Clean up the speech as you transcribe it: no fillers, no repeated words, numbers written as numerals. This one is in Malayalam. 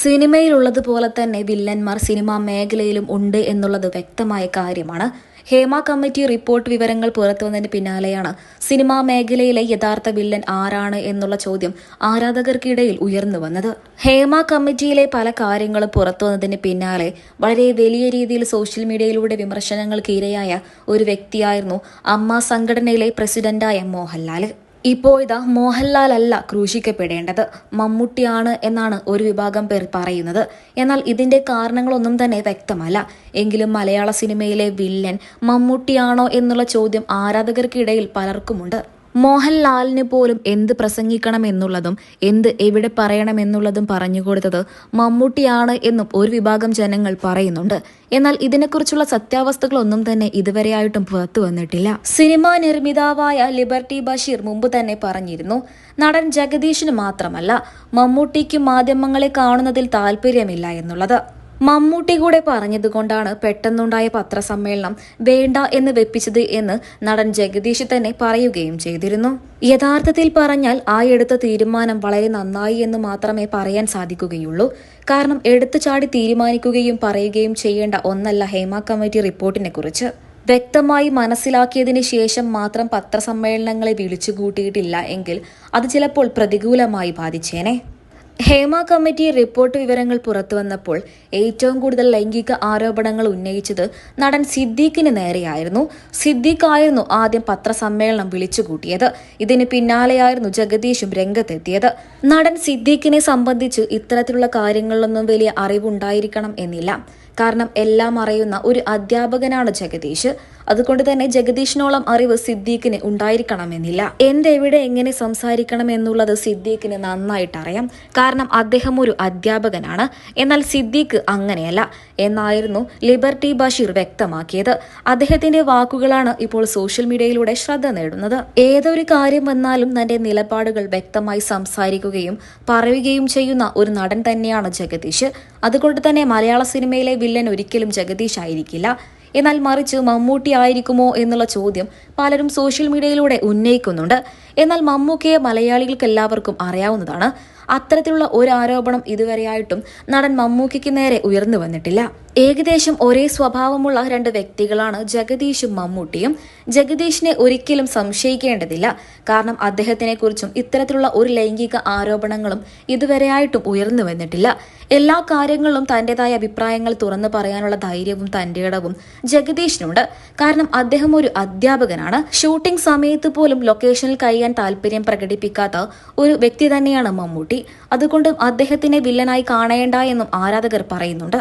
സിനിമയിലുള്ളതുപോലെ തന്നെ വില്ലന്മാർ സിനിമാ മേഖലയിലും ഉണ്ട് എന്നുള്ളത് വ്യക്തമായ കാര്യമാണ്. ഹേമ കമ്മിറ്റി റിപ്പോർട്ട് വിവരങ്ങൾ പുറത്തുവന്നതിന് പിന്നാലെയാണ് സിനിമാ മേഖലയിലെ യഥാർത്ഥ വില്ലൻ ആരാണ് എന്നുള്ള ചോദ്യം ആരാധകർക്കിടയിൽ ഉയർന്നു വന്നത്. ഹേമ കമ്മിറ്റിയിലെ പല കാര്യങ്ങളും പുറത്തുവന്നതിന് പിന്നാലെ വളരെ വലിയ രീതിയിൽ സോഷ്യൽ മീഡിയയിലൂടെ വിമർശനങ്ങൾക്ക് ഇരയായ ഒരു വ്യക്തിയായിരുന്നു അമ്മ സംഘടനയിലെ പ്രസിഡന്റായ മോഹൻലാൽ. ഇപ്പോഴിതാ മോഹൻലാൽ അല്ല ക്രൂശിക്കപ്പെടേണ്ടത്, മമ്മൂട്ടിയാണ് എന്നാണ് ഒരു വിഭാഗം പേർ പറയുന്നത്. എന്നാൽ ഇതിന്റെ കാരണങ്ങളൊന്നും തന്നെ വ്യക്തമല്ല. എങ്കിലും മലയാള സിനിമയിലെ വില്ലൻ മമ്മൂട്ടിയാണോ എന്നുള്ള ചോദ്യം ആരാധകർക്കിടയിൽ പലർക്കുമുണ്ട്. മോഹൻലാലിന് പോലും എന്ത് പ്രസംഗിക്കണം എന്നുള്ളതും എന്ത് എവിടെ പറയണമെന്നുള്ളതും പറഞ്ഞുകൊടുത്തത് മമ്മൂട്ടിയാണ് എന്നും ഒരു വിഭാഗം ജനങ്ങൾ പറയുന്നുണ്ട്. എന്നാൽ ഇതിനെക്കുറിച്ചുള്ള സത്യാവസ്ഥകളൊന്നും തന്നെ ഇതുവരെയായിട്ടും പുറത്തു വന്നിട്ടില്ല. സിനിമാ നിർമ്മിതാവായ ലിബർട്ടി ബഷീർ മുമ്പ് തന്നെ പറഞ്ഞിരുന്നു, നടൻ ജഗദീഷിന് മാത്രമല്ല മമ്മൂട്ടിക്കും മാധ്യമങ്ങളെ കാണുന്നതിൽ താല്പര്യമില്ല എന്നുള്ളത്. മമ്മൂട്ടി കൂടെ പറഞ്ഞതുകൊണ്ടാണ് പെട്ടെന്നുണ്ടായ പത്രസമ്മേളനം വേണ്ട എന്ന് വെപ്പിച്ചത് എന്ന് നടൻ ജഗദീഷ് തന്നെ പറയുകയും ചെയ്തിരുന്നു. യഥാർത്ഥത്തിൽ പറഞ്ഞാൽ ആ എടുത്ത തീരുമാനം വളരെ നന്നായി എന്ന് മാത്രമേ പറയാൻ സാധിക്കുകയുള്ളൂ. കാരണം എടുത്തുചാടി തീരുമാനിക്കുകയും പറയുകയും ചെയ്യേണ്ട ഒന്നല്ല ഹേമ കമ്മിറ്റി റിപ്പോർട്ടിനെ കുറിച്ച്. വ്യക്തമായി മനസ്സിലാക്കിയതിന് ശേഷം മാത്രം പത്രസമ്മേളനങ്ങളെ വിളിച്ചുകൂട്ടിയിട്ടില്ല എങ്കിൽ അത് ചിലപ്പോൾ പ്രതികൂലമായി ബാധിച്ചേനെ. ഹേമ കമ്മിറ്റി റിപ്പോർട്ട് വിവരങ്ങൾ പുറത്തുവന്നപ്പോൾ ഏറ്റവും കൂടുതൽ ലൈംഗിക ആരോപണങ്ങൾ ഉന്നയിച്ചത് നടൻ സിദ്ദീഖിന് നേരെയായിരുന്നു. സിദ്ദീഖായിരുന്നു ആദ്യം പത്രസമ്മേളനം വിളിച്ചുകൂട്ടിയത്. ഇതിന് പിന്നാലെയായിരുന്നു ജഗദീഷും രംഗത്തെത്തിയത്. നടൻ സിദ്ദീഖിനെ സംബന്ധിച്ച് ഇത്തരത്തിലുള്ള കാര്യങ്ങളിലൊന്നും വലിയ അറിവുണ്ടായിരിക്കണം എന്നില്ല. കാരണം എല്ലാം അറിയുന്ന ഒരു അധ്യാപകനാണ് ജഗദീഷ്. അതുകൊണ്ട് തന്നെ ജഗദീഷിനോളം അറിവ് സിദ്ദീഖിന് ഉണ്ടായിരിക്കണമെന്നില്ല. എന്തെവിടെ എങ്ങനെ സംസാരിക്കണം എന്നുള്ളത് സിദ്ദീഖിന് നന്നായിട്ടറിയാം. കാരണം അദ്ദേഹം ഒരു അധ്യാപകനാണ്. എന്നാൽ സിദ്ദീഖ് അങ്ങനെയല്ല എന്നായിരുന്നു ലിബർട്ടി ബഷീർ വ്യക്തമാക്കിയത്. അദ്ദേഹത്തിന്റെ വാക്കുകളാണ് ഇപ്പോൾ സോഷ്യൽ മീഡിയയിലൂടെ ശ്രദ്ധ നേടുന്നത്. ഏതൊരു കാര്യം വന്നാലും തന്റെ നിലപാടുകൾ വ്യക്തമായി സംസാരിക്കുകയും പറയുകയും ചെയ്യുന്ന ഒരു നടൻ തന്നെയാണ് ജഗദീഷ്. അതുകൊണ്ട് തന്നെ മലയാള സിനിമയിലെ വില്ലൻ ഒരിക്കലും ജഗദീഷ് ആയിരിക്കില്ല. എന്നാൽ മറിച്ച് മമ്മൂട്ടി ആയിരിക്കുമോ എന്നുള്ള ചോദ്യം പലരും സോഷ്യൽ മീഡിയയിലൂടെ ഉന്നയിക്കുന്നുണ്ട്. എന്നാൽ മമ്മൂക്കയെ മലയാളികൾക്ക് എല്ലാവർക്കും അറിയാവുന്നതാണ്. അത്തരത്തിലുള്ള ഒരു ആരോപണം ഇതുവരെയായിട്ടും നടൻ മമ്മൂക്കയ്ക്ക് നേരെ ഉയർന്നു വന്നിട്ടില്ല. ഏകദേശം ഒരേ സ്വഭാവമുള്ള രണ്ട് വ്യക്തികളാണ് ജഗദീഷും മമ്മൂട്ടിയും. ജഗദീഷിനെ ഒരിക്കലും സംശയിക്കേണ്ടതില്ല. കാരണം അദ്ദേഹത്തിനെ കുറിച്ചും ഇത്തരത്തിലുള്ള ഒരു ലൈംഗിക ആരോപണങ്ങളും ഇതുവരെയായിട്ടും ഉയർന്നു വന്നിട്ടില്ല. എല്ലാ കാര്യങ്ങളിലും തന്റേതായ അഭിപ്രായങ്ങൾ തുറന്നു പറയാനുള്ള ധൈര്യവും തന്റെ ഇടവും ജഗദീഷിനുണ്ട്. കാരണം അദ്ദേഹം ഒരു അധ്യാപകനാണ്. ഷൂട്ടിംഗ് സമയത്ത് പോലും ലൊക്കേഷനിൽ കഴിയാൻ താല്പര്യം പ്രകടിപ്പിക്കാത്ത ഒരു വ്യക്തി തന്നെയാണ് മമ്മൂട്ടി. അതുകൊണ്ടും അദ്ദേഹത്തിനെ വില്ലനായി കാണേണ്ട എന്നും ആരാധകർ പറയുന്നുണ്ട്.